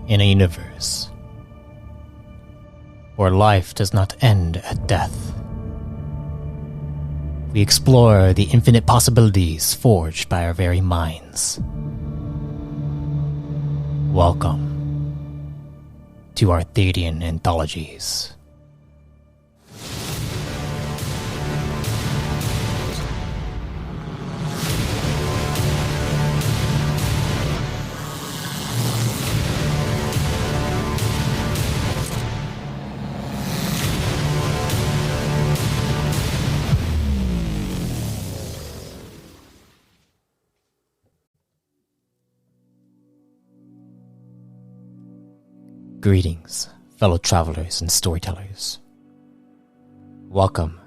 In a universe where life does not end at death, we explore the infinite possibilities forged by our very minds. Welcome to our Arthadian anthologies. Greetings, fellow travelers and storytellers. Welcome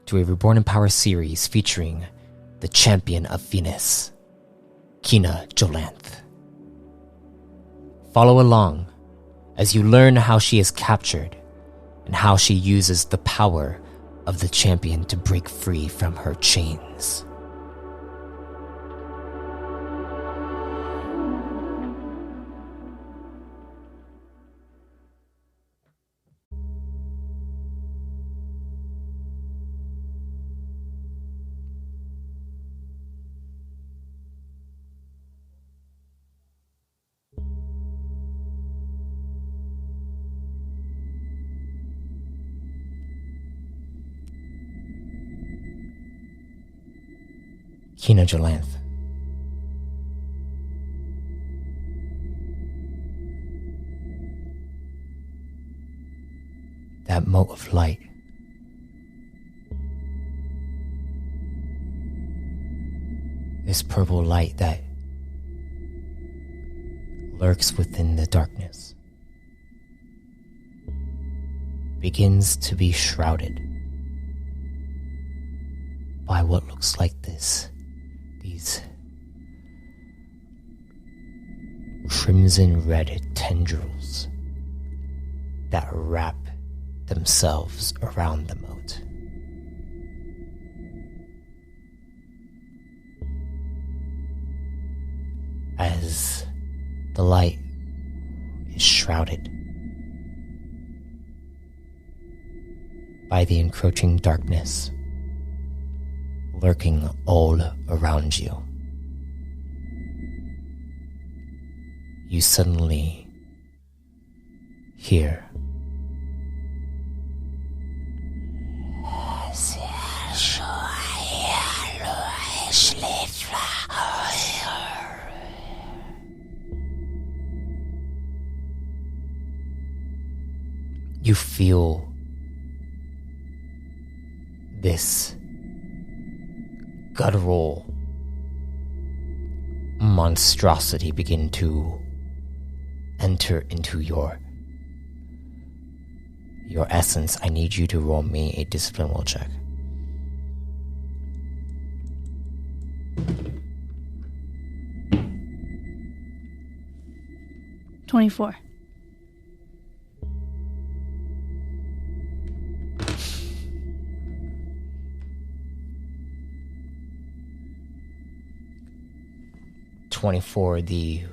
to a Reborn in Power series featuring the champion of Venus, Kinna. Follow along as you learn how she is captured and how she uses the power of the champion to break free from her chains. Kinna. That mote of light this purple light that lurks within the darkness begins to be shrouded by what looks like these crimson red tendrils that wrap themselves around the moat. As the light is shrouded by the encroaching darkness lurking all around you, you suddenly hear you feel this guttural monstrosity begin to enter into your essence. I need you to roll me a discipline will check. $24. The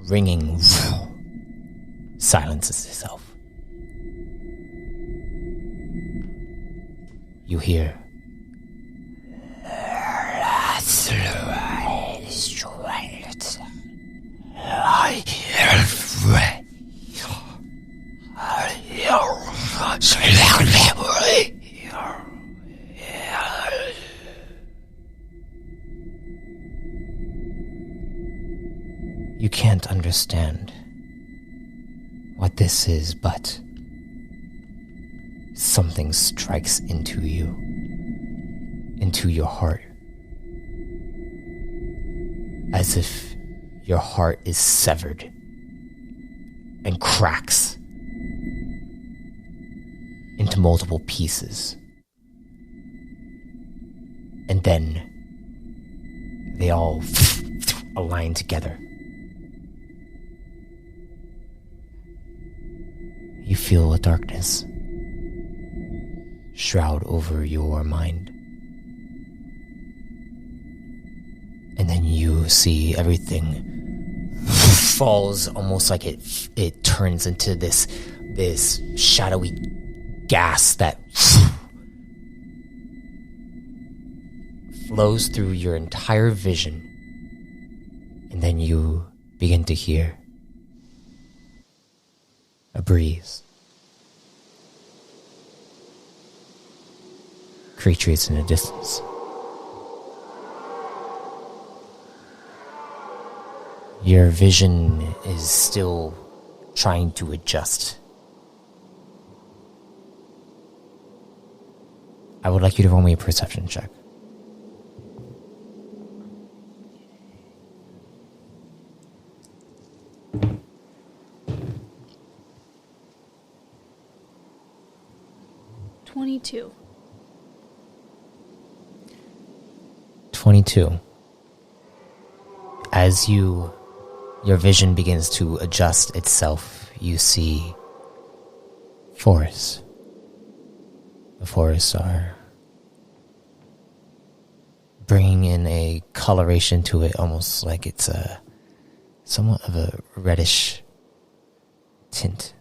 ringing silences itself. You hear you can't understand what this is, but something strikes into you, into your heart, as if your heart is severed and cracks into multiple pieces. And then they all align together. You feel a darkness shroud over your mind. And then you see everything falls almost like it turns into this shadowy gas that flows through your entire vision, and then you begin to hear a breeze. Creatures in the distance. Your vision is still trying to adjust. I would like you to roll me a perception check. $22. 22. As your vision begins to adjust itself, you see forests. The forests are bringing in a coloration to it, almost like it's somewhat of a reddish tint.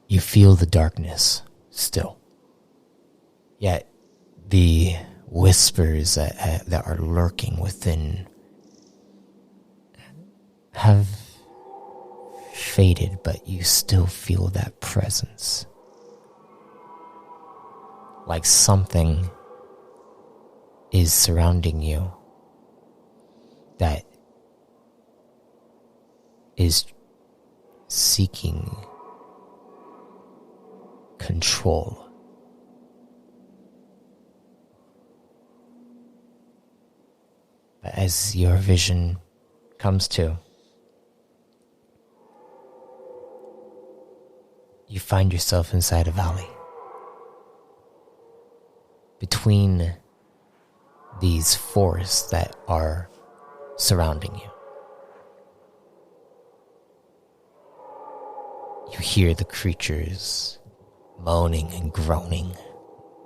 You feel the darkness still, yet the whispers that are lurking within have faded, but you still feel that presence. Like something is surrounding you that is seeking control. But as your vision comes to, you find yourself inside a valley. Between these forests that are surrounding you. You hear the creatures moaning and groaning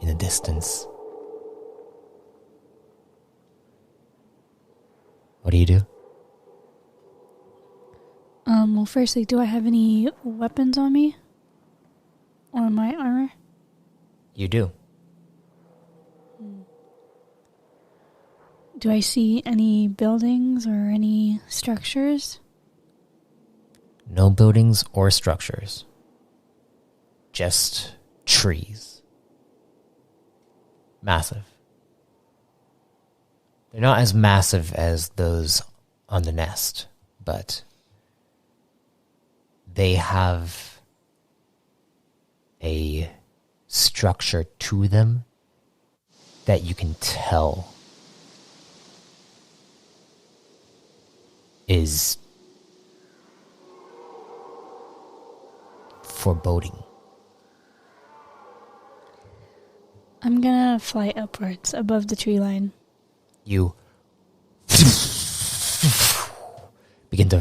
in the distance. What do you do? Well, firstly, do I have any weapons on me? Or my armor? You do. Do I see any buildings or any structures? No buildings or structures. Just trees. Massive. They're not as massive as those on the nest, but they have a structure to them that you can tell is foreboding. I'm gonna fly upwards above the tree line. You begin to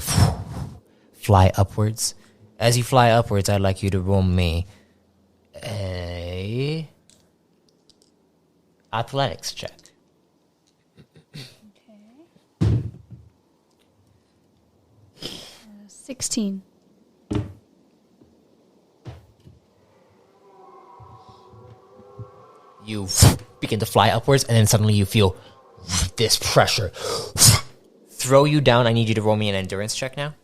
fly upwards. As you fly upwards, I'd like you to roll me a athletics check. Okay. 16. You begin to fly upwards, and then suddenly you feel this pressure throw you down. I need you to roll me an endurance check now.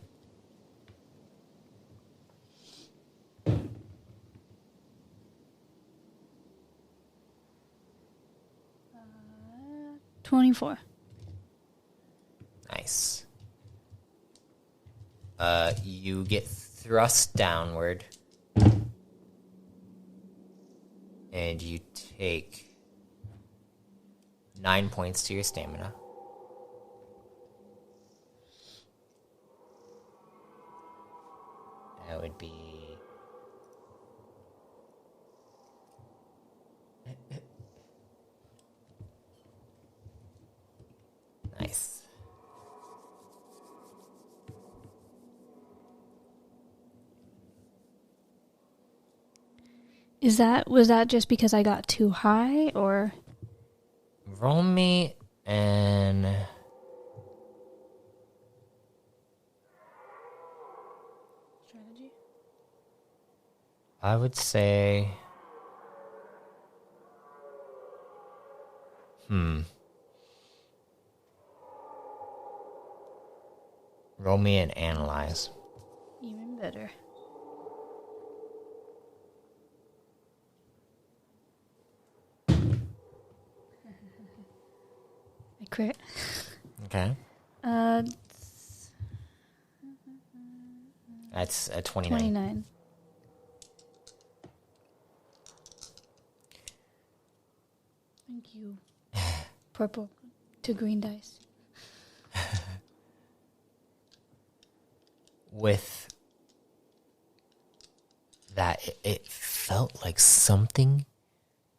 24. Nice. You get thrust downward, and you take 9 points to your stamina. That would be nice. Was that just because I got too high, or? Roll me an I would say... Roll me an analyze. Even better. I crit. Okay. That's a 29. 29. Thank you. Purple to green dice. With that, it felt like something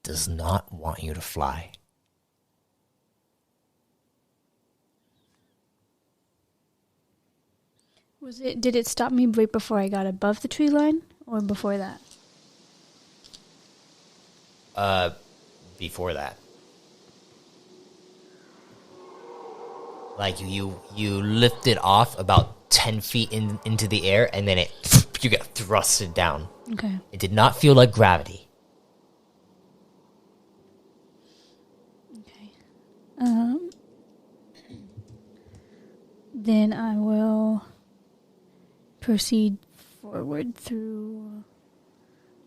does not want you to fly. Did it stop me right before I got above the tree line or before that? Before that. Like you lifted off about 10 feet into the air, and then you get thrusted down. Okay. It did not feel like gravity. Okay. Then I will proceed forward through...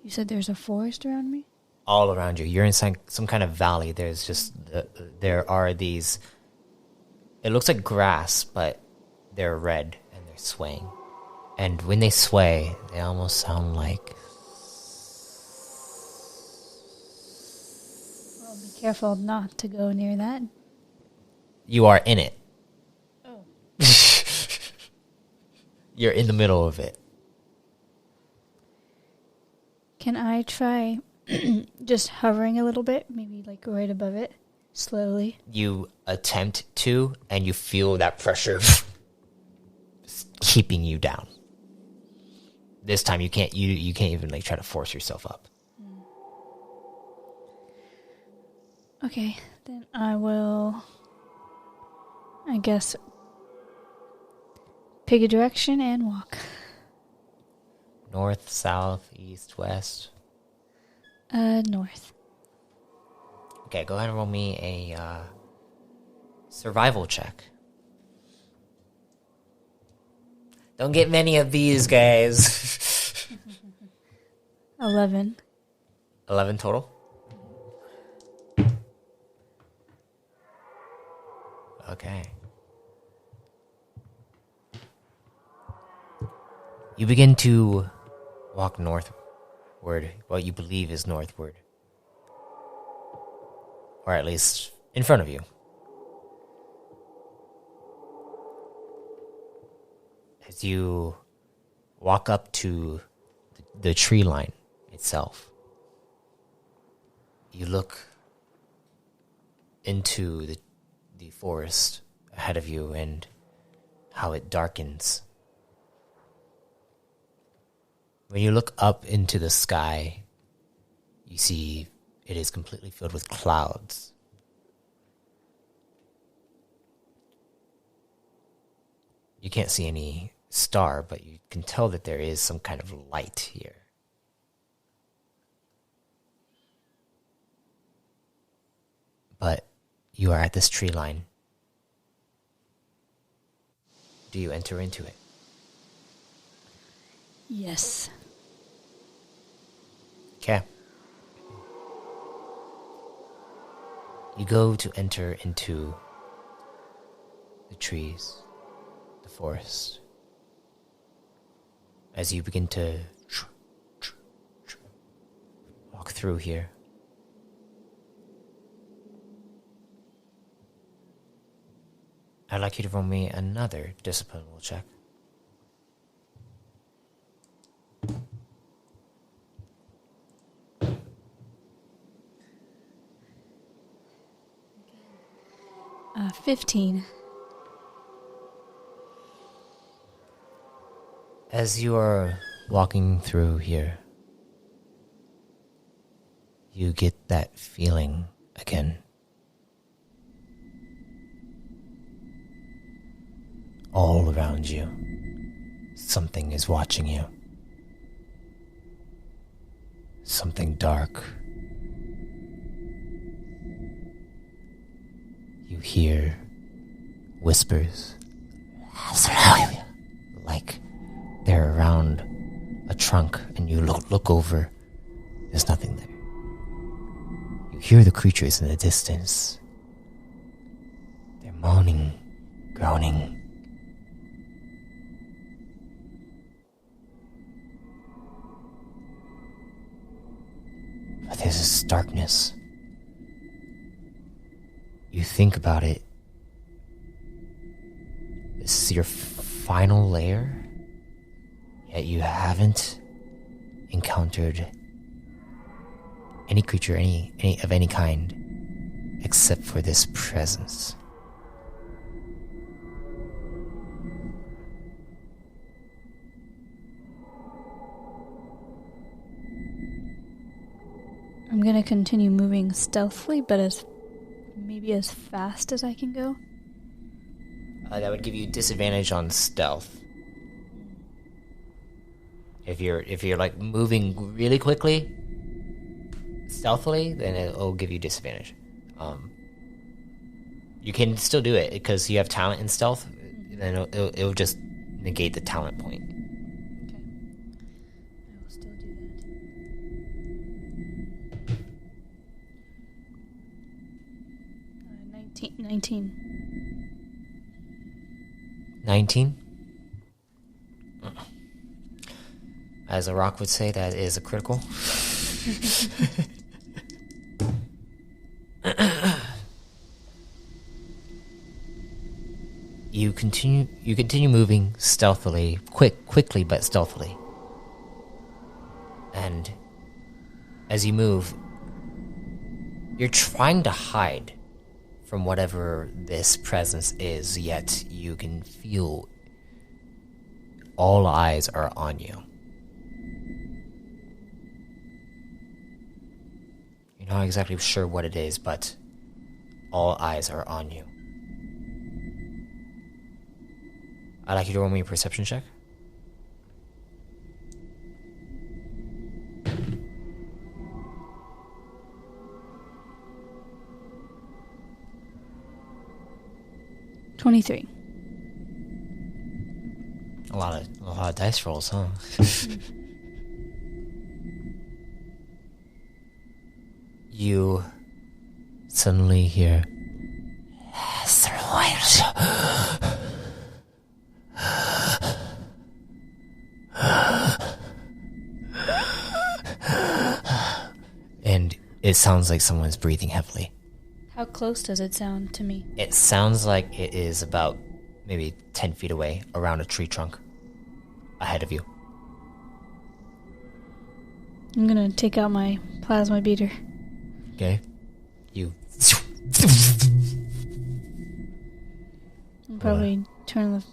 You said there's a forest around me? All around you. You're in some kind of valley. There's just... there are these... It looks like grass, but they're red and they're swaying. And when they sway, they almost sound like... Well, be careful not to go near that. You are in it. Oh. You're in the middle of it. Can I try just hovering a little bit? Maybe like right above it, slowly. You attempt to, and you feel that pressure keeping you down. This time you can't even like try to force yourself up. Okay, then I will, I guess, pick a direction and walk. North, south, east, west. North. Okay, go ahead and roll me a survival check. Don't get many of these, guys. 11. 11 total? Okay. You begin to walk northward, what you believe is northward. Or at least in front of you. As you walk up to the tree line itself, you look into the forest ahead of you and how it darkens. When you look up into the sky, you see it is completely filled with clouds. You can't see any star, but you can tell that there is some kind of light here. But you are at this tree line. Do you enter into it? Yes. Okay. You go to enter into the trees, the forest. As you begin to walk through here, I'd like you to roll me another discipline roll check. Uh, 15. As you are walking through here, you get that feeling again. All around you, something is watching you. something dark. You hear whispers, like they're around a trunk, and you look over. There's nothing there. You hear the creatures in the distance. They're moaning, groaning. But there's this darkness. You think about it. This is your final lair, yet you haven't encountered any creature, any of any kind, except for this presence. I'm gonna continue moving stealthily, but maybe as fast as I can go. That would give you disadvantage on stealth. If you're like moving really quickly, stealthily, then it'll give you disadvantage. You can still do it because you have talent in stealth. Then it'll just negate the talent point. Okay. I will still do that. 19. 19. As a rock would say, that is a critical. You continue moving stealthily, quickly but stealthily. And as you move, you're trying to hide from whatever this presence is, yet you can feel all eyes are on you. You're not exactly sure what it is, but all eyes are on you. I'd like you to roll me a perception check. $23. A lot of dice rolls, huh? You suddenly hear and it sounds like someone's breathing heavily. How close does it sound to me? It sounds like it is about maybe 10 feet away, around a tree trunk ahead of you. I'm gonna take out my plasma beater. Okay. You And probably turn the,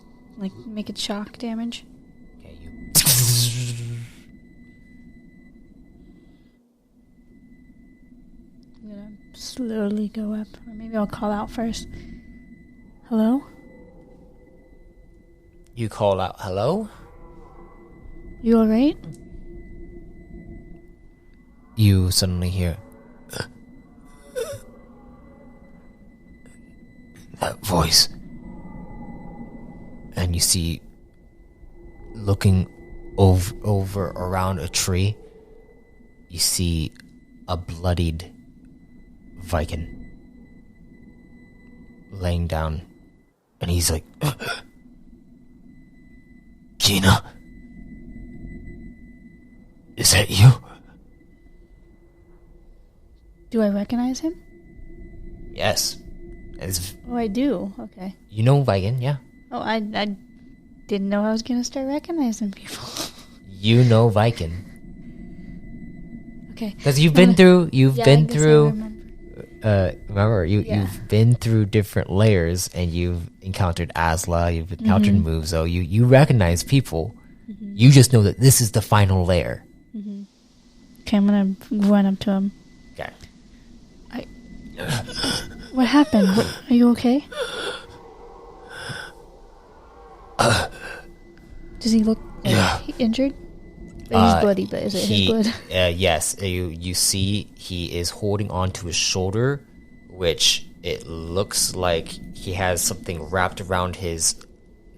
make it shock damage. Okay, you I'm gonna slowly go up. Or maybe I'll call out first. Hello? You call out, hello? You alright? You suddenly hear that voice. And you see, looking over around a tree, you see a bloodied Viking laying down. And he's like, Kinna? Is that you? Do I recognize him? Yes. Oh, I do. Okay. You know Viking, yeah. Oh, I didn't know I was gonna start recognizing people. You know Viking. Okay. Because you've been through, remember. You've been through different layers, and you've encountered Asla, you've encountered moves, so you recognize people. Mm-hmm. You just know that this is the final layer. Mm-hmm. Okay, I'm gonna run up to him. Okay. What happened? Are you okay? Does he look injured? He's bloody, but is it his blood? Yes, you see he is holding on to his shoulder, which it looks like he has something wrapped around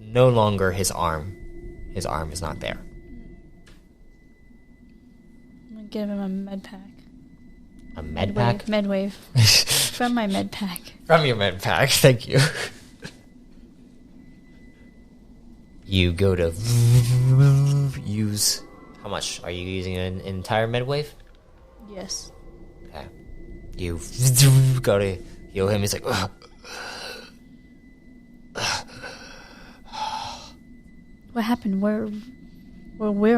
no longer his arm. His arm is not there. I'm going to give him a med pack. A med pack? Medwave. From my med pack. From your med pack, thank you. You go to use... How much? Are you using an entire medwave? Yes. Okay. You go to heal him. He's like... What happened? Where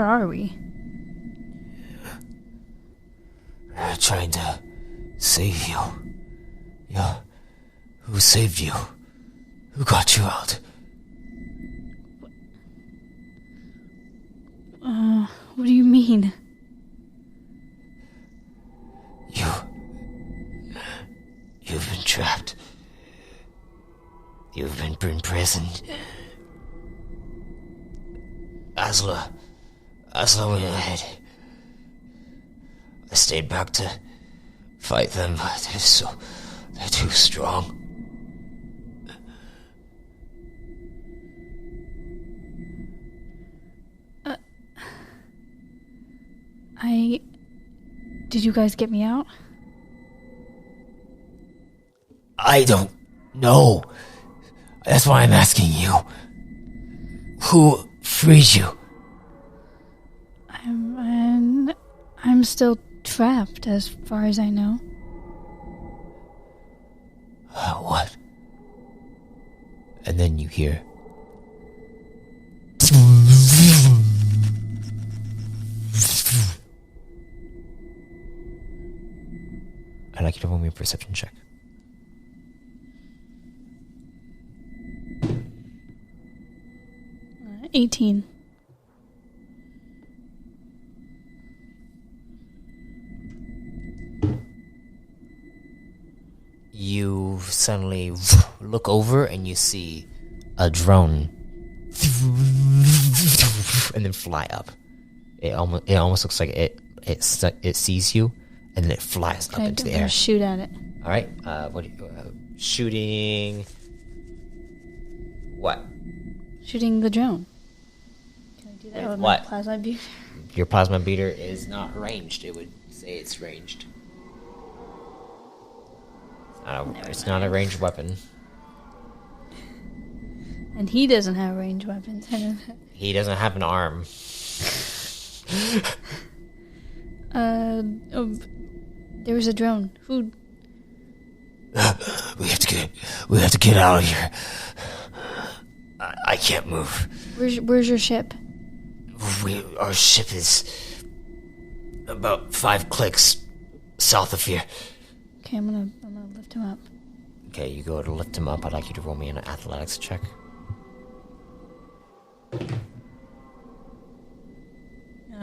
are we? We're trying to save you. Yeah. Who saved you? Who got you out? What do you mean? You've been trapped. You've been imprisoned. Asla went ahead. I stayed back to fight them, but they're too strong. Did you guys get me out? I don't know. That's why I'm asking you. Who freed you? I'm still trapped, as far as I know. What? And then you hear... I'd like you to roll me a perception check. Uh, 18. You suddenly look over and you see a drone and then fly up. It almost looks like it sees you and then it flies up into the air. Shoot at it. All right. Shooting. What? Shooting the drone. Can I do that with my plasma beater? Your plasma beater is not ranged. It would say it's ranged. It's not a ranged weapon. And he doesn't have ranged weapons. He doesn't have an arm. There was a drone. Who? We have to get out of here. I can't move. Where's your ship? Our ship is about 5 clicks south of here. Okay, I'm gonna lift him up. Okay, you go to lift him up. I'd like you to roll me an athletics check.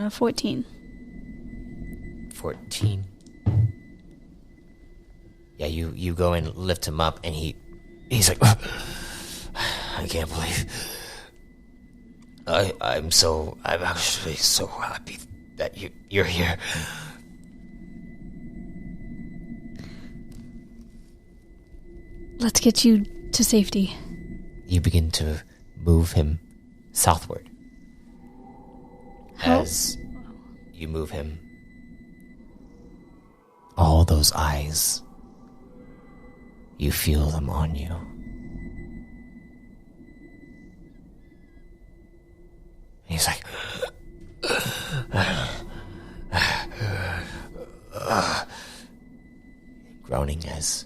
14. 14. Yeah, you go and lift him up, and he's like, I can't believe. I'm actually so happy that you're here. Let's get you to safety. You begin to move him southward. How? As you move him, all those eyes, you feel them on you. He's like, groaning as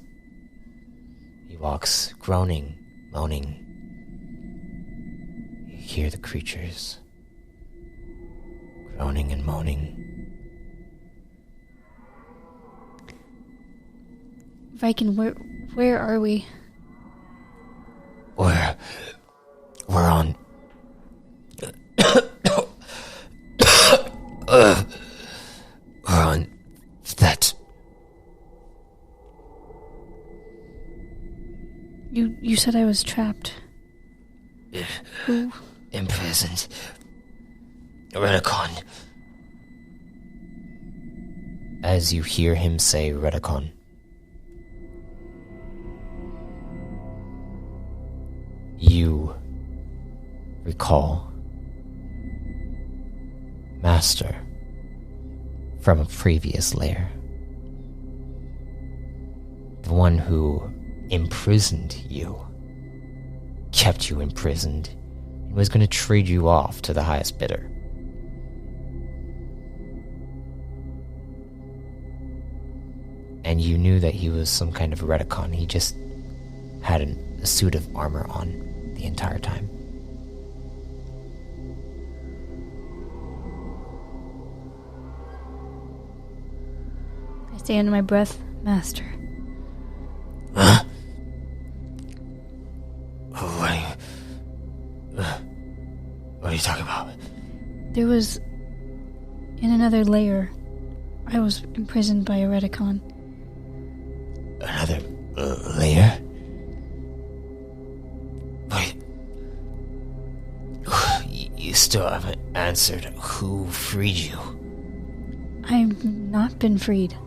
he walks, groaning, moaning. You hear the creatures groaning and moaning. Viking, where are we? We're on we're on that. You said I was trapped. Who? Imprisoned. Redicon. as you hear him say Redicon. You recall Master from a previous lair. The one who imprisoned you, kept you imprisoned, and was going to trade you off to the highest bidder. And you knew that he was some kind of Redicon. He just had a suit of armor on the entire time. I say under my breath, Master. Huh? What are you talking about? There was... in another layer, I was imprisoned by a Redicon. Another layer? Wait. You still haven't answered who freed you. I've not been freed.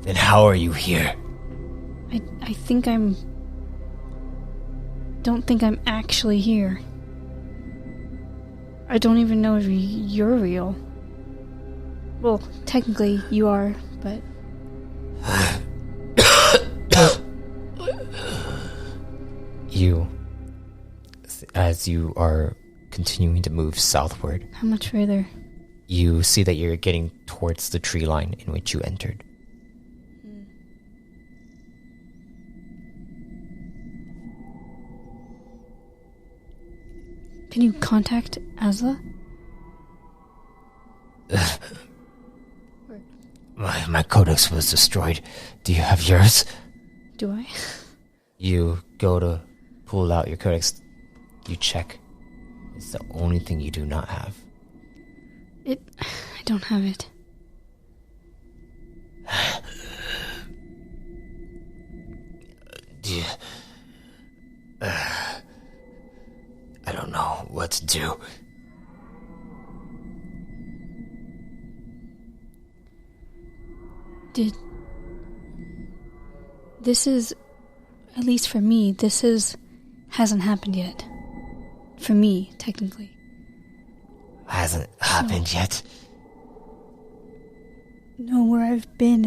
Then how are you here? I think don't think I'm actually here. I don't even know if you're real. Well, technically you are, but... As you are continuing to move southward... How much further? You see that you're getting towards the tree line in which you entered. Can you contact Asla? My codex was destroyed. Do you have yours? Do I? You go to pull out your codex. You check. It's the only thing you do not have. I don't have it. I don't know what to do. This is, at least for me, hasn't happened yet. For me, technically. Hasn't happened yet? No, where I've been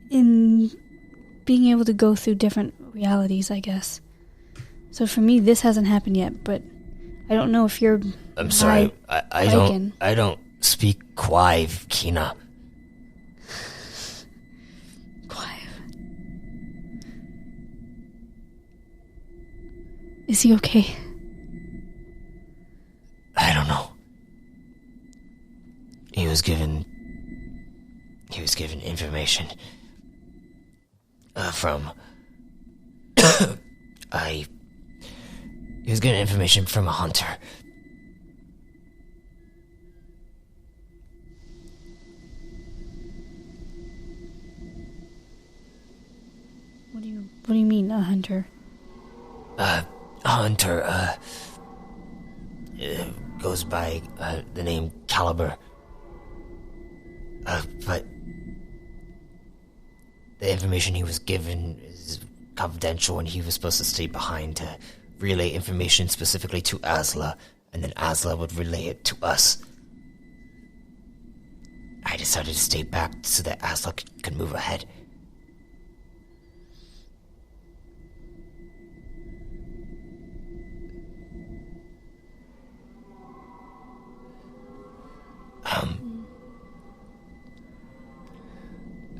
in being able to go through different realities, I guess. So for me, this hasn't happened yet, but I don't know if you're... I'm sorry, I don't speak Quive, Kinna. Quive. Is he okay? I don't know. He was given information from he was given information from a hunter. What do you mean, a hunter? A hunter, goes by the name Caliber. But the information he was given is confidential, and he was supposed to stay behind to relay information specifically to Asla, and then Asla would relay it to us. I decided to stay back so that Asla could move ahead.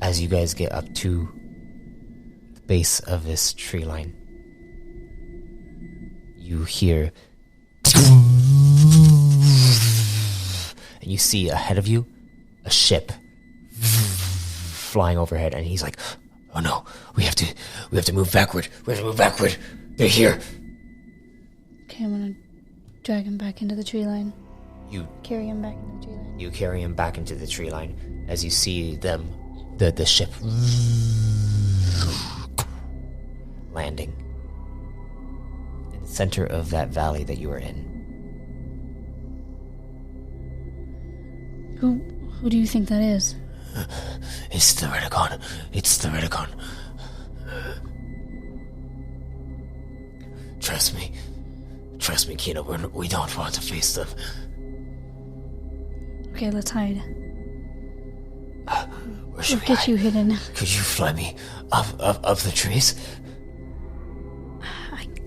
As you guys get up to the base of this tree line, you hear, and you see ahead of you a ship flying overhead, and he's like, "Oh no, we have to move backward. We have to move backward. They're here." Okay, I'm gonna drag him back into the tree line. You carry him back into the tree line. You carry him back into the tree line as you see them, the ship landing in the center of that valley that you were in. Who do you think that is? It's the Redicon. It's the Redicon. Trust me. Trust me, Kinna. We don't want to face them. Okay, let's hide. Where should We'll we get hide? you hidden. Could you fly me up the trees?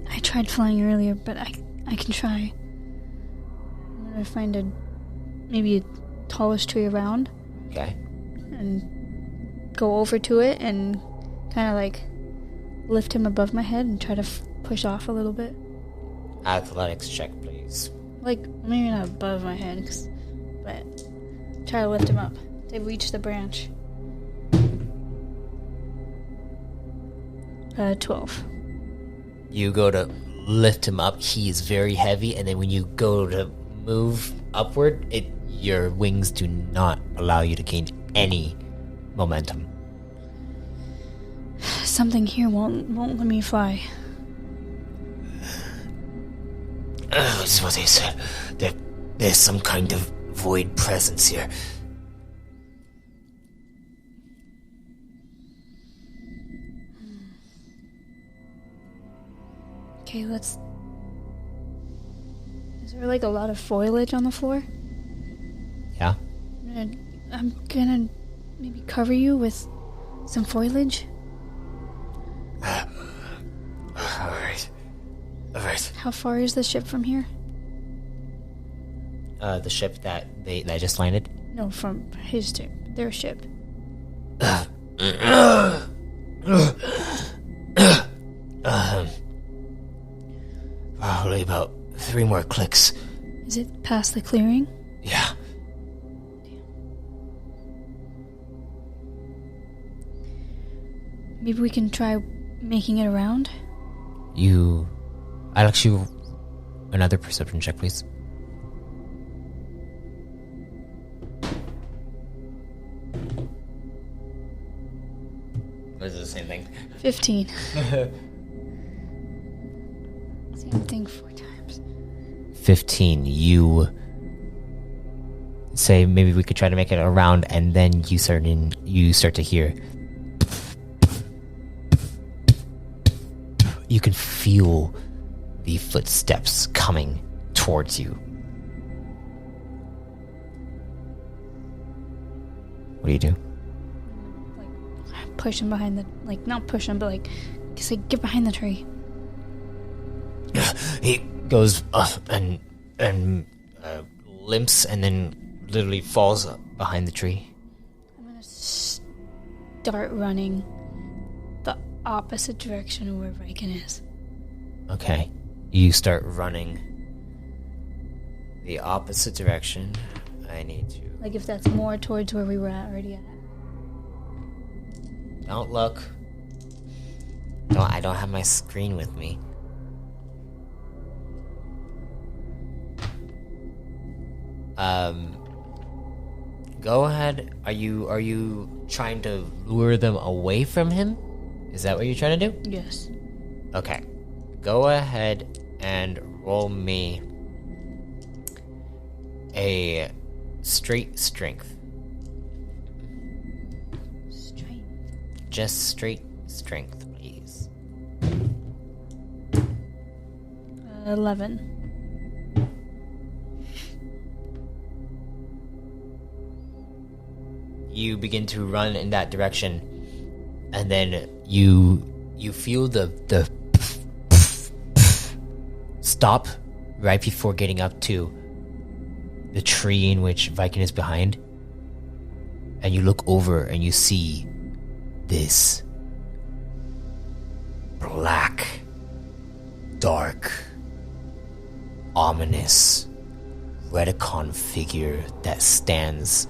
I tried flying earlier, but I can try. I'm gonna find maybe a tallest tree around Okay. and go over to it and kind of like lift him above my head and try to push off a little bit. Athletics check, please. Like, maybe not above my head, but try to lift him up to reach the branch. 12. You go to lift him up. He is very heavy, and then when you go to move upward, your wings do not allow you to gain any momentum. Something here won't let me fly. That's what they said. There's some kind of void presence here. Okay, Is there like a lot of foliage on the floor? Yeah? I'm gonna maybe cover you with some foliage. Alright. How far is the ship from here? The ship that just landed? No, from their ship. Probably about 3 more clicks. Is it past the clearing? Yeah. Maybe we can try making it around? I'll actually... Another perception check, please. This is the same thing. 15. Same thing 4 times. 15. You say maybe we could try to make it around, and then you start to hear. You can feel the footsteps coming towards you. What do you do? Like, push him behind the... Like, not push him, but like... Just like, get behind the tree. He goes up and limps, and then literally falls behind the tree. I'm gonna start running the opposite direction of where Viken is. Okay. You start running the opposite direction. I need to... Like, if that's more towards where we were already at. Don't look. I don't have my screen with me. Go ahead. Are you trying to lure them away from him? Is that what you're trying to do? Yes. Okay. Go ahead and roll me a straight strength. Straight. Just straight strength, please. 11. You begin to run in that direction, and then you feel the stop right before getting up to the tree in which Viken is behind, and you look over and you see this black, dark, ominous Redicon figure that stands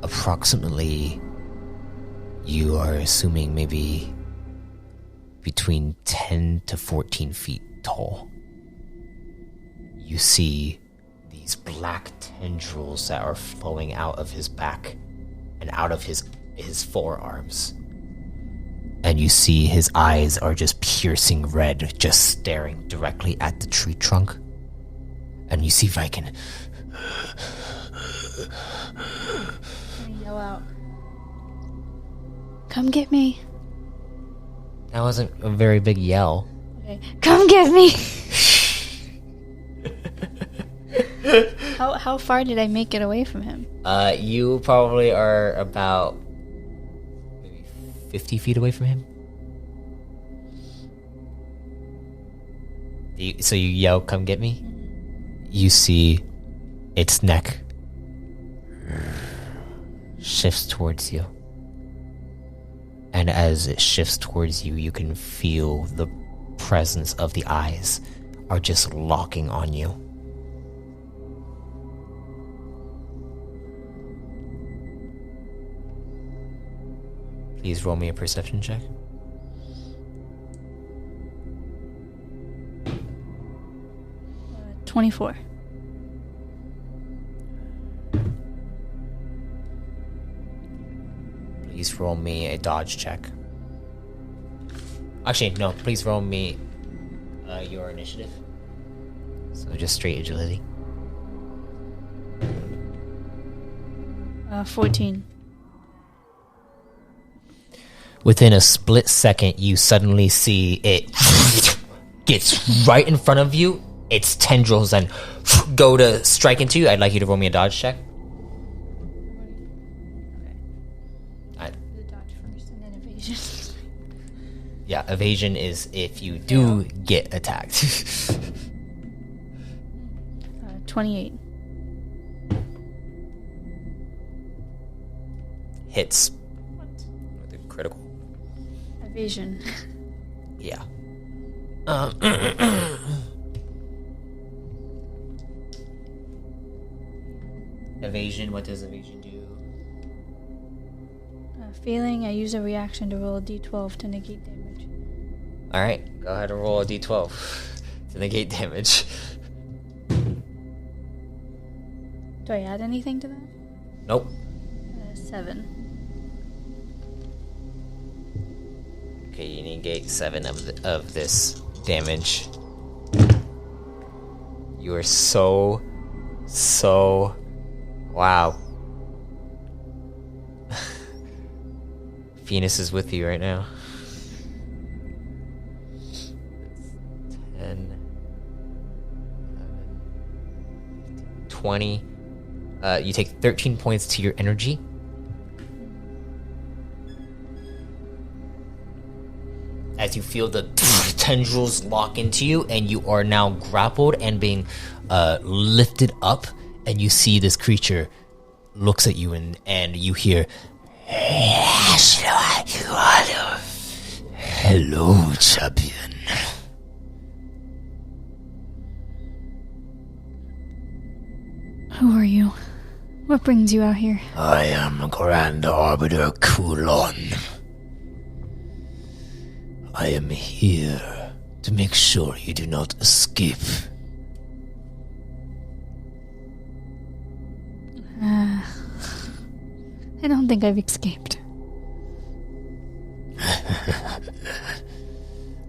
approximately, you are assuming, maybe between 10 to 14 feet tall. You see these black tendrils that are flowing out of his back and out of his forearms. And you see his eyes are just piercing red, just staring directly at the tree trunk. And you see Viken. I'm gonna yell out, "Come get me." That wasn't a very big yell. Okay. Come get me! How far did I make it away from him? You probably are about maybe 50 feet away from him. So you yell, "Come get me." You see its neck shifts towards you. And as it shifts towards you, you can feel the presence of the eyes are just locking on you. Please roll me a perception check. Uh, 24. Please roll me a dodge check. Actually, no. Please roll me your initiative. So just straight agility. 14. Within a split second, you suddenly see it gets right in front of you. Its tendrils and go to strike into you. I'd like you to roll me a dodge check. The dodge first and then evasion. Yeah, evasion is if you do get attacked. 28. Hits. With a critical. Evasion. Yeah. Evasion, what does evasion do? Failing, I use a reaction to roll a d12 to negate damage. Alright, go ahead and roll a d12 to negate damage. Do I add anything to that? Nope. 7. Okay, you negate 7 of this damage. You are so... Wow. Venus is with you right now. 10, 11, 20. You take 13 points to your energy. As you feel the tendrils lock into you, and you are now grappled and being lifted up, and you see this creature looks at you, and you hear, "Hello, champion." Who are you? What brings you out here? I am Grand Arbiter Kulon. I am here to make sure you do not escape. I don't think I've escaped.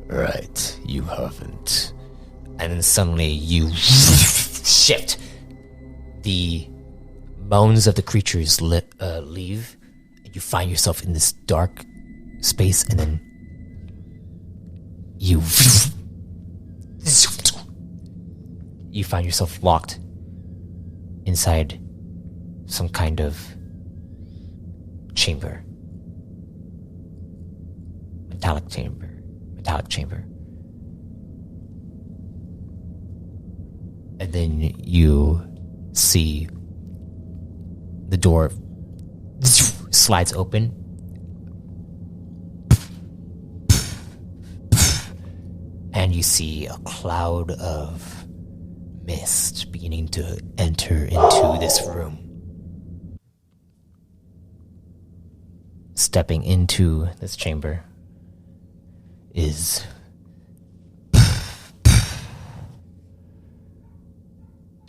Right, you haven't. And then suddenly you shift. The bones of the creatures leave, and you find yourself in this dark space, and then you find yourself locked inside some kind of chamber. Metallic chamber. And then you see the door slides open. And you see a cloud of mist beginning to enter into this room. Stepping into this chamber is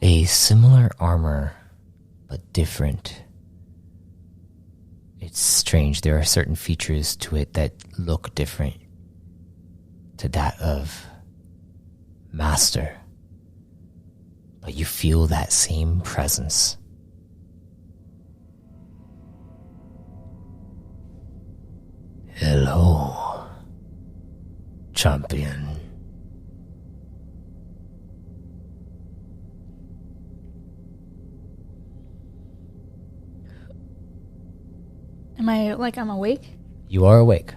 a similar armor, but different. It's strange. There are certain features to it that look different to that of Master. But you feel that same presence. Hello, champion. Am I, like, I'm awake? You are awake.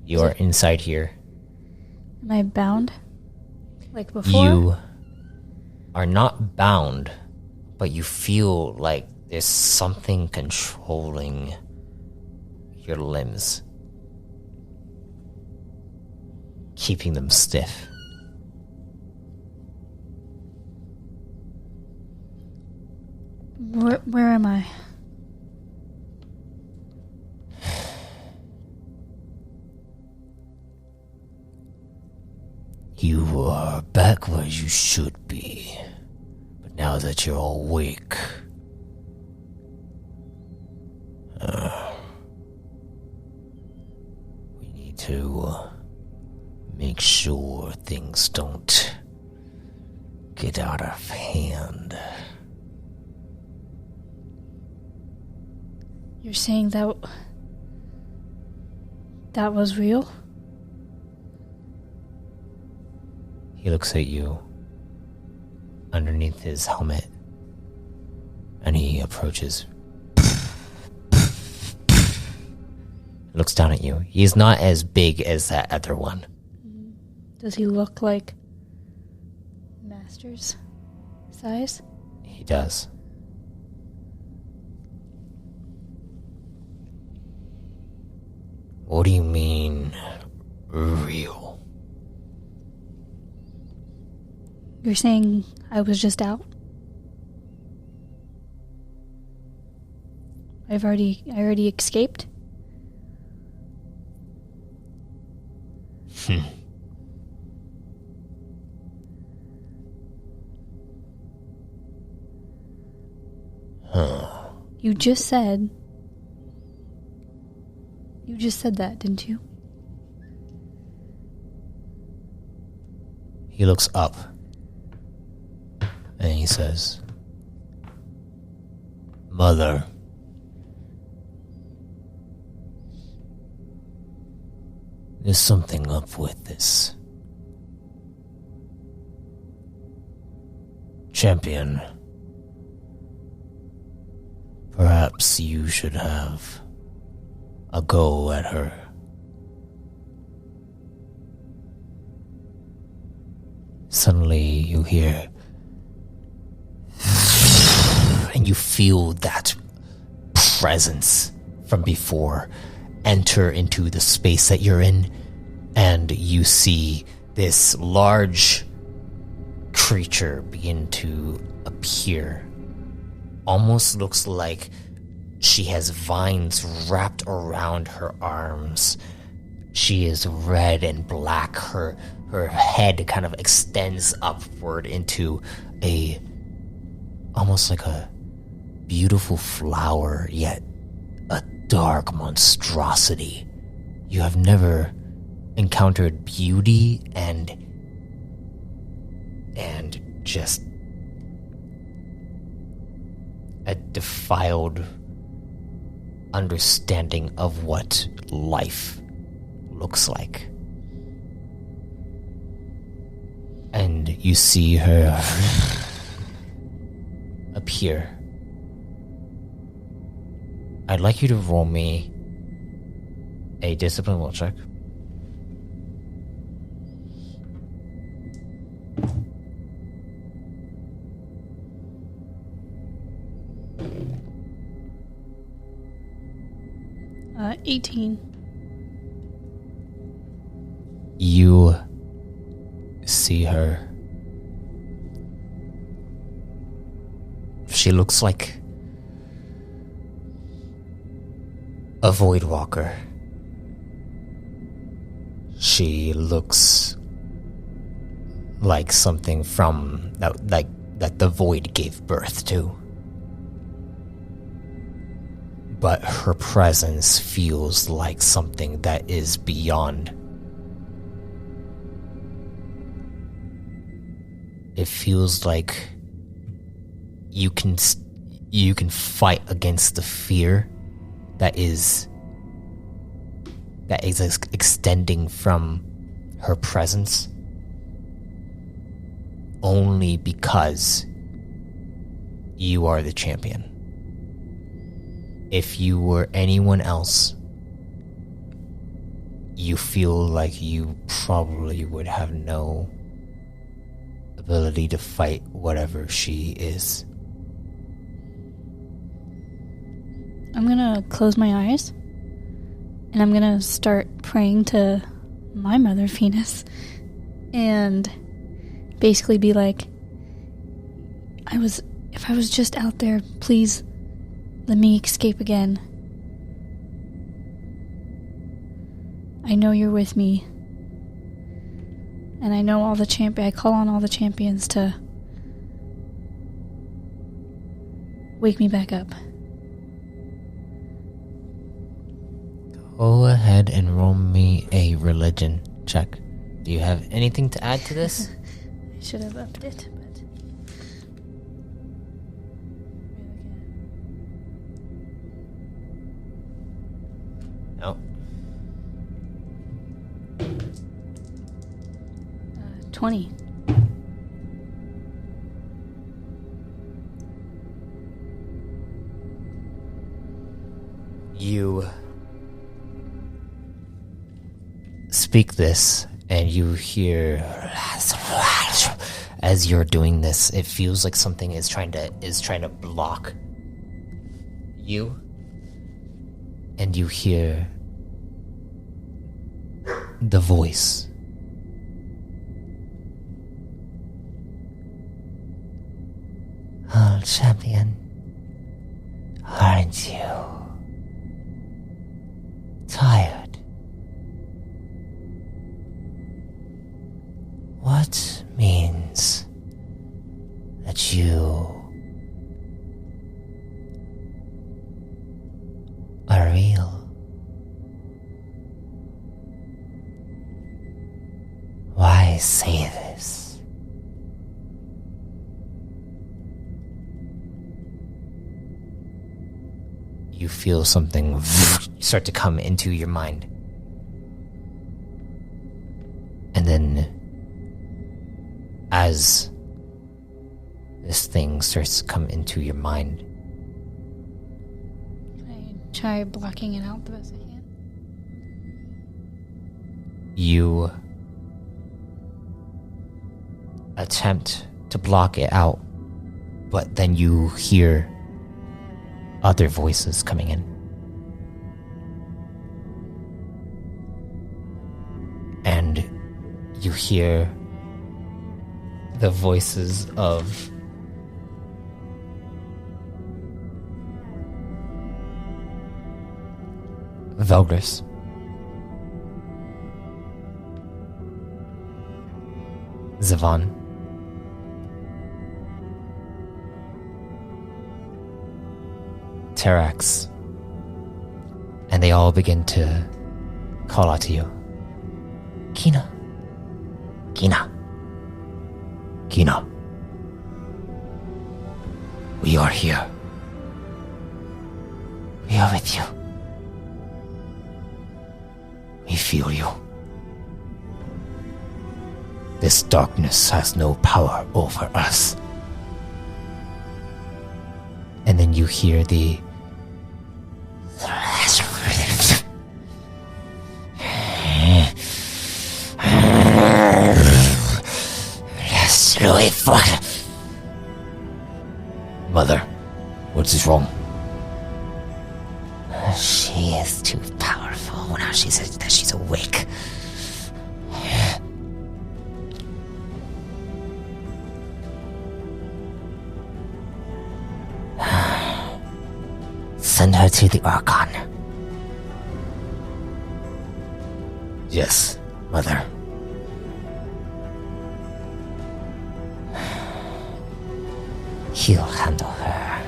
You are inside here. Am I bound? Like before? You are not bound, but you feel like there's something controlling your limbs, keeping them stiff. Where am I? You are back where you should be. But now that you're awake, we need to make sure things don't get out of hand. You're saying that was real? He looks at you underneath his helmet, and he approaches. Looks down at you. He's not as big as that other one. Does he look like Master's size? He does. What do you mean, real? You're saying I was just out? I already escaped? You just said that, didn't you? He looks up, and he says, Mother, there's something up with this. Champion, perhaps you should have a go at her. Suddenly you hear, and you feel that presence from before enter into the space that you're in, and you see this large creature begin to appear. Almost looks like she has vines wrapped around her arms. She is red and black. Her head kind of extends upward into almost like a beautiful flower, yet a dark monstrosity. You have never encountered beauty and just a defiled understanding of what life looks like. And you see her appear. I'd like you to roll me a discipline will check. Uh, 18. You see her. She looks like a void walker. She looks like something from that the void gave birth to. But her presence feels like something that is beyond. It feels like you can fight against the fear that is that is extending from her presence only because you are the champion. If you were anyone else, you feel like you probably would have no ability to fight whatever she is. I'm gonna close my eyes and I'm gonna start praying to my mother, Venus, and basically be like, if I was just out there, please let me escape again. I know you're with me. And I know I call on all the champions to wake me back up. Go ahead and roll me a religion check. Do you have anything to add to this? I should have upped it, but... No. 20. You speak this, and you hear, as you're doing this, it feels like something is trying to block you, and you hear the voice. Oh, champion, aren't you tired? What means that you are real? Why say this? You feel something start to come into your mind. And then, as this thing starts to come into your mind, Can I try blocking it out the best I can? you attempt to block it out, but then you hear other voices coming in. And you hear the voices of Velgris, Zavan, Terax, and they all begin to call out to you. Kinna, Kinna, Kinna. We are here. We are with you. We feel you. This darkness has no power over us. And then you hear the Mother, what is wrong? She is too powerful now she says that she's awake. Send her to the Archon. Yes, Mother. He'll handle her.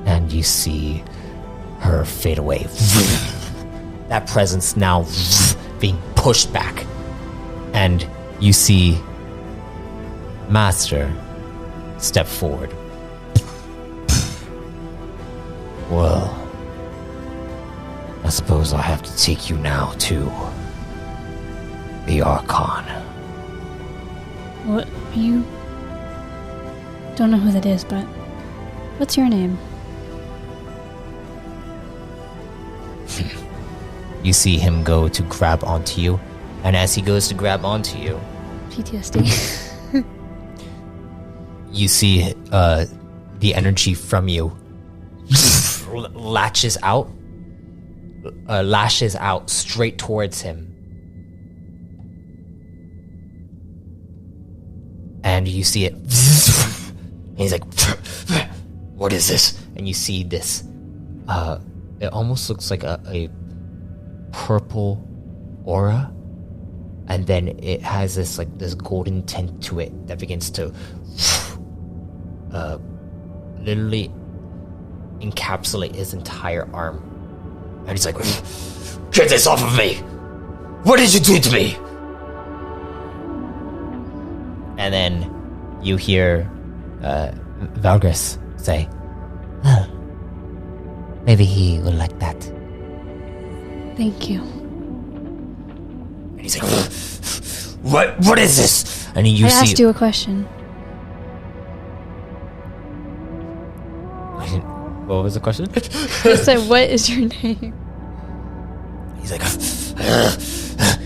And you see her fade away. That presence now being pushed back. And you see Master step forward. Well, I suppose I'll have to take you now to the Archon. What you? Don't know who that is, but what's your name? You see him go to grab onto you, and as he goes to grab onto you, PTSD. you see the energy from you lashes out straight towards him. And you see it. And he's like, what is this? And you see this. It almost looks like a purple aura. And then it has this golden tint to it that begins to literally encapsulate his entire arm. And he's like, get this off of me! What did you do to me? And then you hear Valgris say, Well, maybe he will like that. Thank you. and he's like, what is this? And you I see asked you a question. what was the question? I said, what is your name? He's like,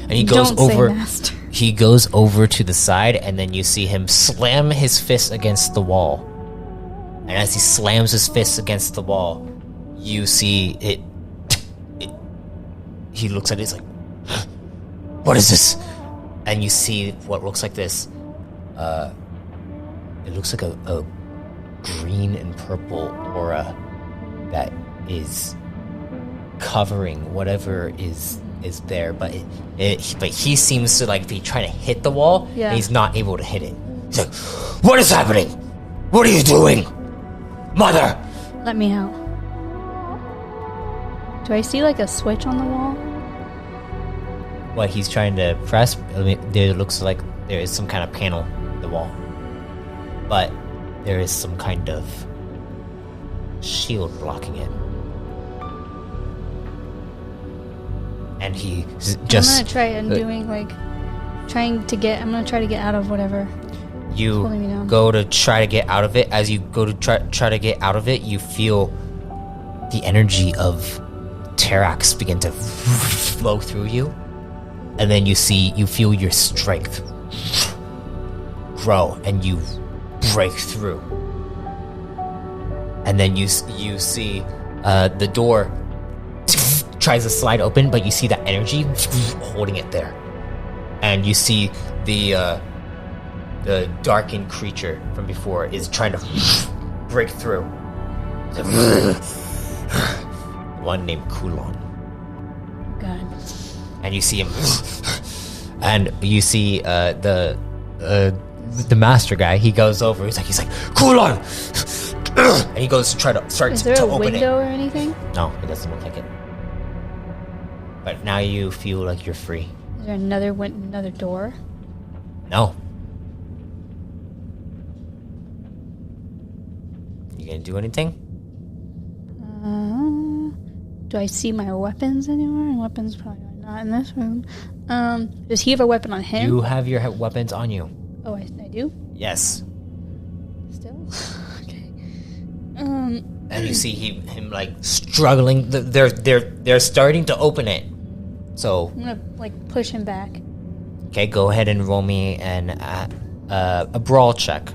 and he goes Don't over. say master. He goes over to the side, and then you see him slam his fist against the wall. And as he slams his fist against the wall, you see it. He looks at it, he's like, what is this? And you see what looks like this. It looks like a green and purple aura that is covering whatever is there, but but he seems to be trying to hit the wall, Yeah. and he's not able to hit it. He's like, what is happening? What are you doing? Mother! Let me out. Do I see a switch on the wall? What he's trying to press, there looks like there is some kind of panel in the wall. But there is some kind of shield blocking it. And he just... I'm gonna try undoing, trying to get. I'm gonna try to get out of whatever. You holding me down. go to try to get out of it. As you go to try to get out of it, you feel the energy of Terax begin to flow through you. And then you feel your strength grow, and you break through. And then you see the door tries to slide open, but you see that energy holding it there. And you see the darkened creature from before is trying to break through. One named Kulon. God. And you see him, and you see the master guy. He goes over. He's like, Kulon, and he goes to try to start Is there to a open window it. or anything? No, it doesn't look like it. But now you feel like you're free. Is there another door? No. You gonna do anything? Do I see my weapons anywhere? Weapons probably are not in this room. Does he have a weapon on him? You have your weapons on you. Oh, I do? Yes. Still? Okay. And you see him struggling. They're starting to open it. So I'm gonna push him back. okay, go ahead and roll me a brawl check.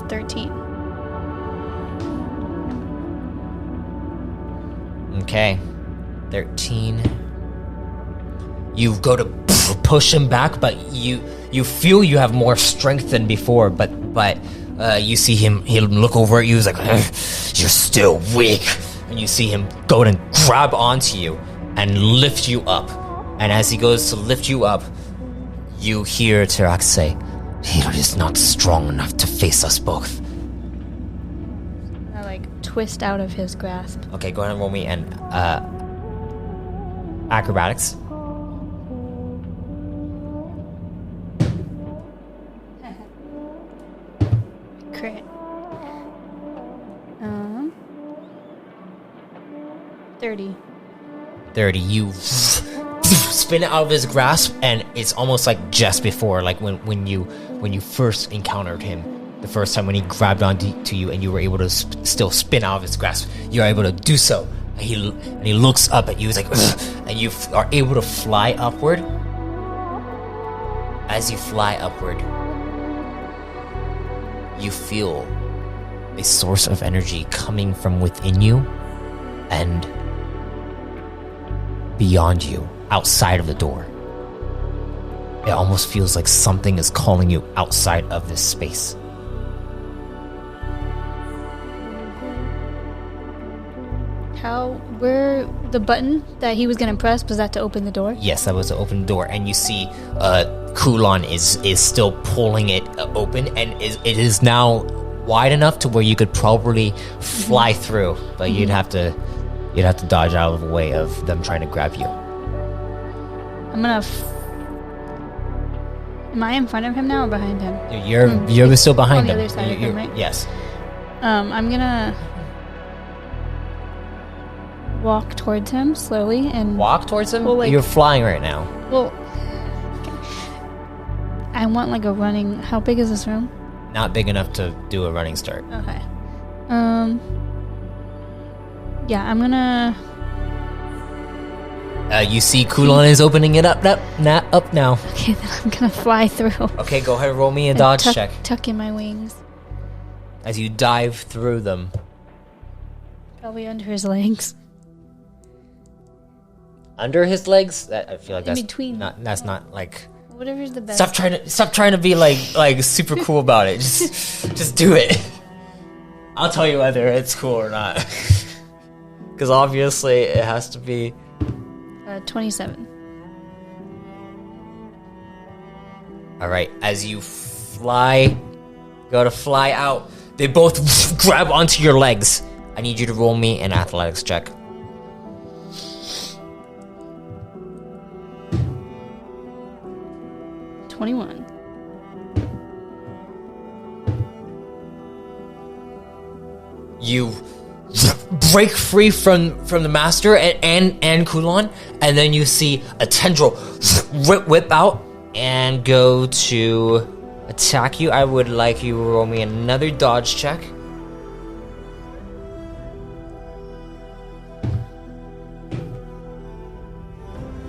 13. Okay, 13. You go to push him back, but you feel you have more strength than before. But you see him. He'll look over at you. He's like, "You're still weak." And you see him go and grab onto you and lift you up. And as he goes to lift you up, you hear Terax say, He is not strong enough to face us both. I twist out of his grasp. "Okay, go ahead and roll me an acrobatics." 30. 30. You spin it out of his grasp, and it's almost like just before, like when you first encountered him, the first time when he grabbed onto you, and you were able to still spin out of his grasp. You're able to do so. And he looks up at you. He's like, ugh, and you are able to fly upward. As you fly upward, you feel a source of energy coming from within you and beyond you, outside of the door. It almost feels like something is calling you outside of this space. Where the button that he was going to press, was that to open the door? Yes, that was to open the door, and you see Kulon is still pulling it open, and it is now wide enough to where you could probably fly through, but you'd have to dodge out of the way of them trying to grab you. I'm gonna. Am I in front of him now or behind him? You're still behind him. On the other side of him, right? Yes. I'm gonna walk towards him slowly and Walk towards him? Well, You're flying right now. Well, I want like a running. How big is this room? Not big enough to do a running start. Okay. Yeah, I'm gonna. You see Kulon is opening it up now. Okay, then I'm gonna fly through. Okay, go ahead and roll me a dodge check. Tuck in my wings. As you dive through them. Probably under his legs. Under his legs? I feel like that's between. That's not like. Whatever's the best. Stop trying to be like super cool about it. Just do it. I'll tell you whether it's cool or not. Because obviously it has to be. 27. All right, as you go to fly out, they both grab onto your legs. I need you to roll me an athletics check. $21. You break free from the master and Kulon, and then you see a tendril whip out and go to attack you. I would like you to roll me another dodge check.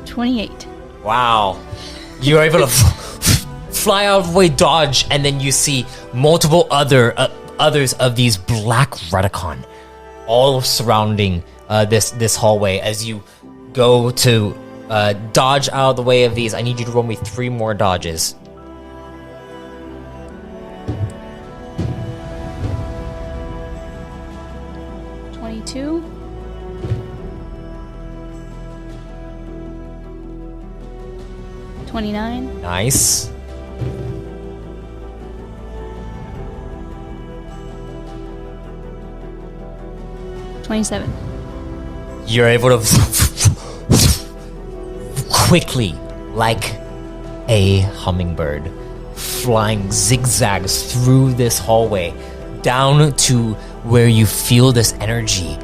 $28. Wow. You're able to fly out of the way, dodge, and then you see multiple others of these black Redicon all surrounding this hallway. As you go to dodge out of the way of these, I need you to roll me 3 more dodges. $22. $29. Nice. $27. You're able to quickly, like a hummingbird, flying zigzags through this hallway, down to where you feel this energy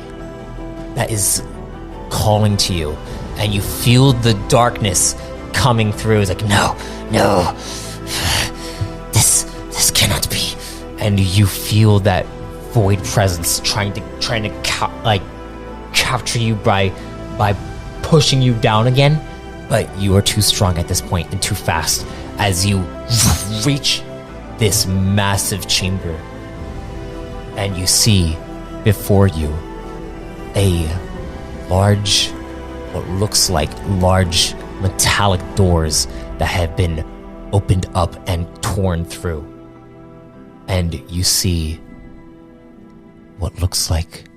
that is calling to you, and you feel the darkness coming through. It's like, no, this cannot be. And you feel that void presence trying to capture you by pushing you down again, but you are too strong at this point and too fast. As you reach this massive chamber, and you see before you what looks like large metallic doors that have been opened up and torn through, and you see what looks like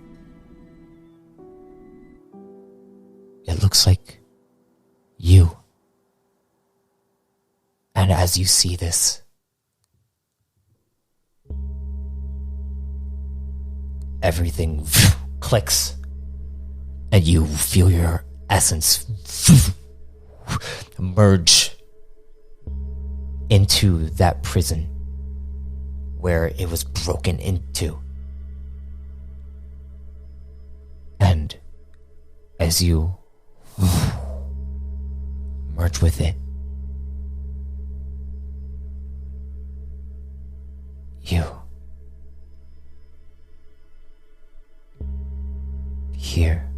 you. And as you see this, everything clicks, and you feel your essence merge into that prison where it was broken into. And as you merge with it, you hear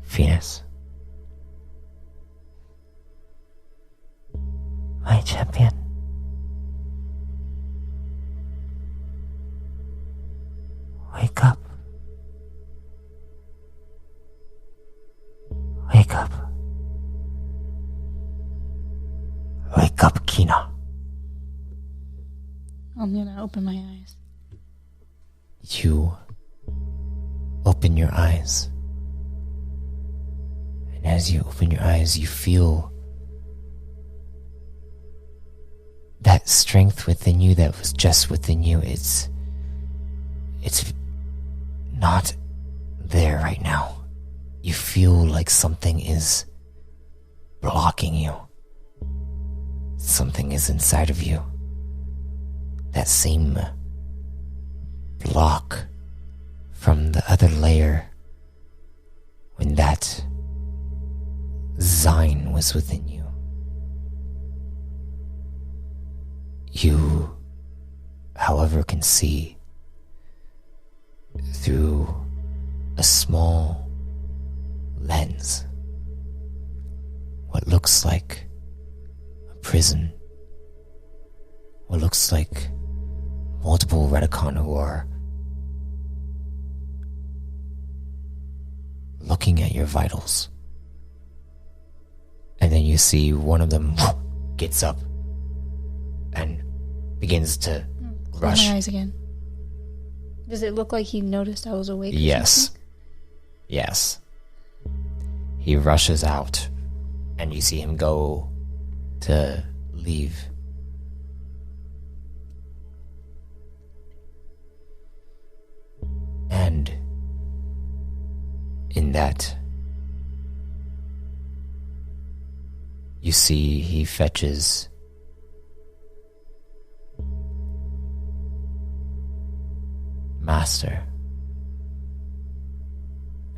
Venus. My champion. Wake up. Wake up. Wake up, Kinna. I'm gonna open my eyes. You open your eyes. And as you open your eyes, you feel that strength within you that was just within you. It's not there right now. You feel like something is blocking you. Something is inside of you. That same block from the other layer when that Zine was within you. You, however, can see through a small lens what looks like a prison, what looks like multiple Redicon who are looking at your vitals. And then you see one of them gets up and begins to rush. Close my eyes again. Does it look like he noticed I was awake? Yes. Yes. He rushes out, and you see him go to leave. And in that, you see he fetches Master.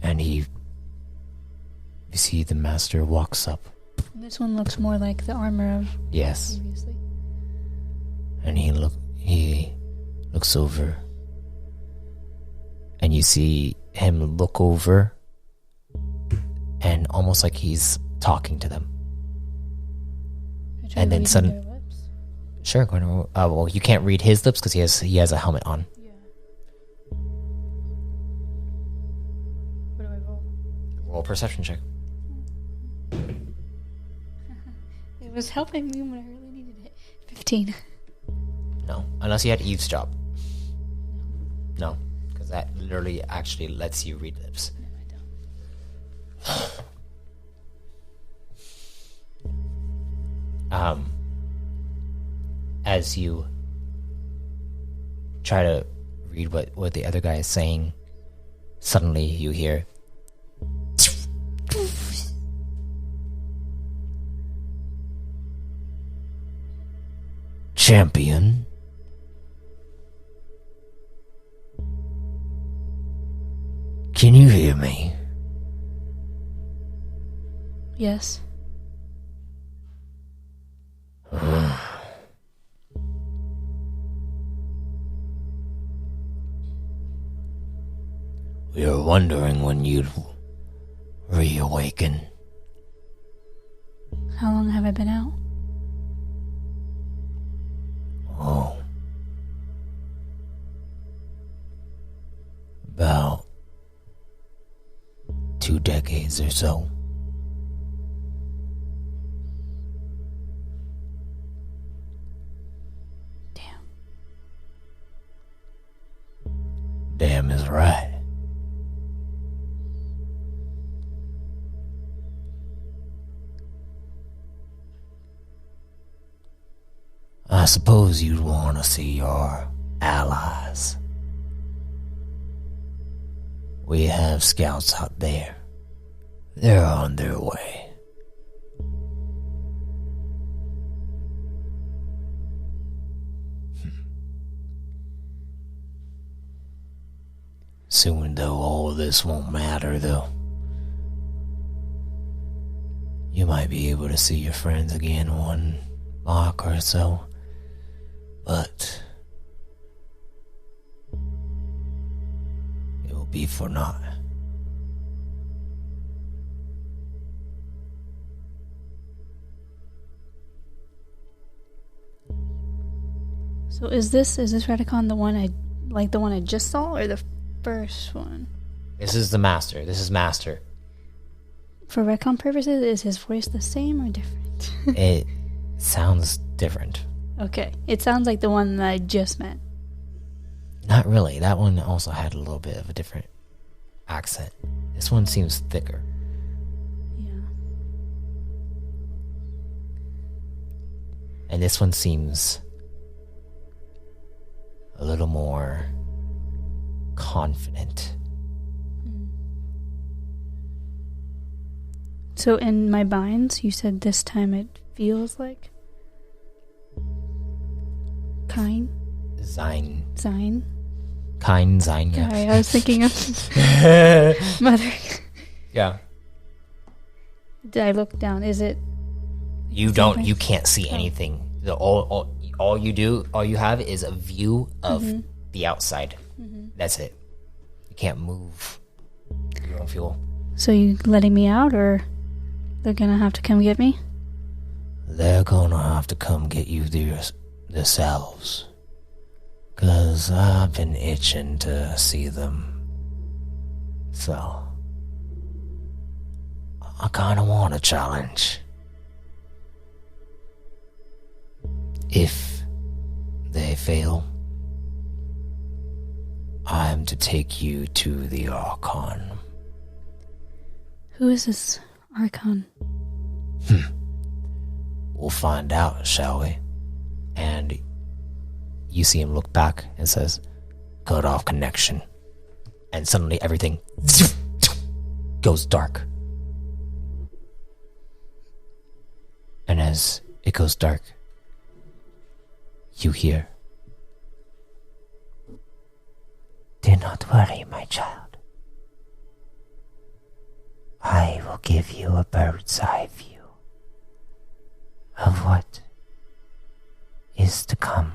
And you see the Master walks up. This one looks more like the armor of Yes. previously. And he looks over. And you see him look over and almost like he's talking to them. I try And to then read their lips. Sure, go ahead. Well, you can't read his lips because he has a helmet on. Yeah. What do I roll? Roll a perception check. It was helping me when I really needed it. 15. No, unless you had eavesdrop. No, because that literally actually lets you read lips. No, I don't. As you try to read what the other guy is saying, suddenly you hear champion. Can you hear me? Yes. We were wondering when you'd reawaken. How long have I been out? Oh. About 2 decades or so. Damn. Damn is right. I suppose you'd want to see your allies. We have scouts out there. They're on their way. Soon, though, all this won't matter, though. You might be able to see your friends again one block or so, but it will be for naught. So is this Redicon the one I just saw, or the first one? This is the master. This is master. For Redicon purposes, is his voice the same or different? It sounds different. Okay, it sounds like the one that I just met. Not really. That one also had a little bit of a different accent. This one seems thicker. Yeah. And this one seems a little more confident. So in my binds, you said this time it feels like Kine? Sein. Zine? Kine, Sein, yeah. Sorry, I was thinking of mother. Yeah. Did I look down? Is it? You can't see anything. All you have is a view of the outside. That's it. You can't move. You don't feel. So you letting me out, or they're gonna have to come get me? They're gonna have to come get you themselves. 'Cause I've been itching to see them. So, I kinda want a challenge. If they fail, I'm to take you to the Archon. Who is this Archon? We'll find out, shall we? And you see him look back and says, Cut off connection. and suddenly everything goes dark. And as it goes dark, you hear, Do not worry, my child. I will give you a bird's eye view of what is to come.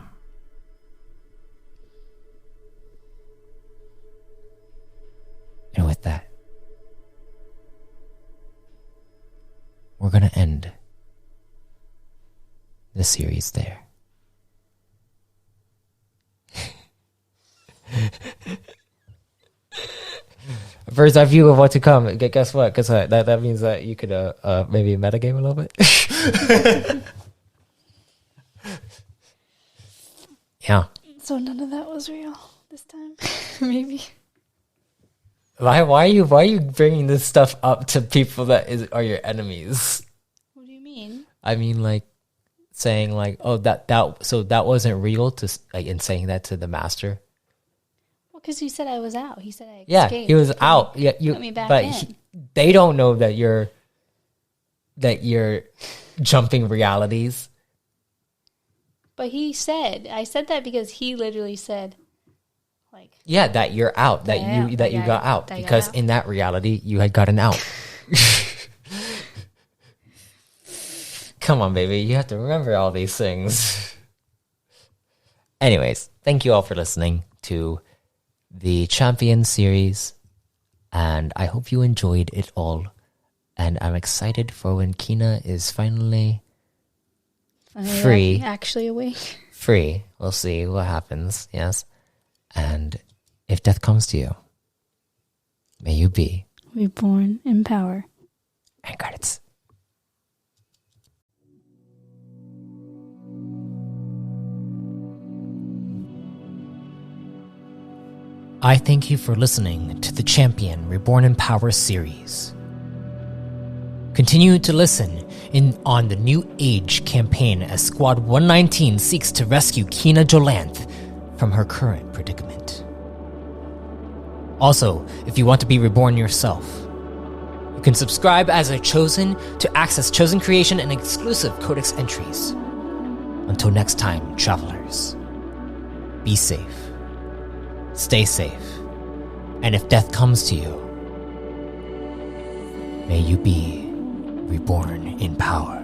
and with that, we're going to end the series there. Bird's eye view of what to come. Guess what? Because that means that you could maybe metagame a little bit. Yeah. So none of that was real this time. Maybe. Why are you bringing this stuff up to people that are your enemies? What do you mean? I mean, like saying like, oh, that wasn't real to like, in saying that to the master. Well, because you said I was out. He said I Yeah, escaped. he was out. Yeah, put me back but in. They don't know that you're jumping realities. But I said that because he literally said, like, Yeah, that you're out. That you got out because in that reality you had gotten out. Come on, baby, you have to remember all these things. Anyways, thank you all for listening to the Champion series, and I hope you enjoyed it all. And I'm excited for when Kinna is finally free. Actually awake. Free. We'll see what happens. Yes. And if death comes to you, may you be Reborn in power. and credits. I thank you for listening to the Champion Reborn in Power series. Continue to listen on the New Age campaign as Squad 119 seeks to rescue Kinna Jolanth from her current predicament. Also, if you want to be reborn yourself, you can subscribe as a Chosen to access Chosen creation and exclusive Codex entries. Until next time, travelers, be safe, stay safe, And if death comes to you, may you be reborn in power.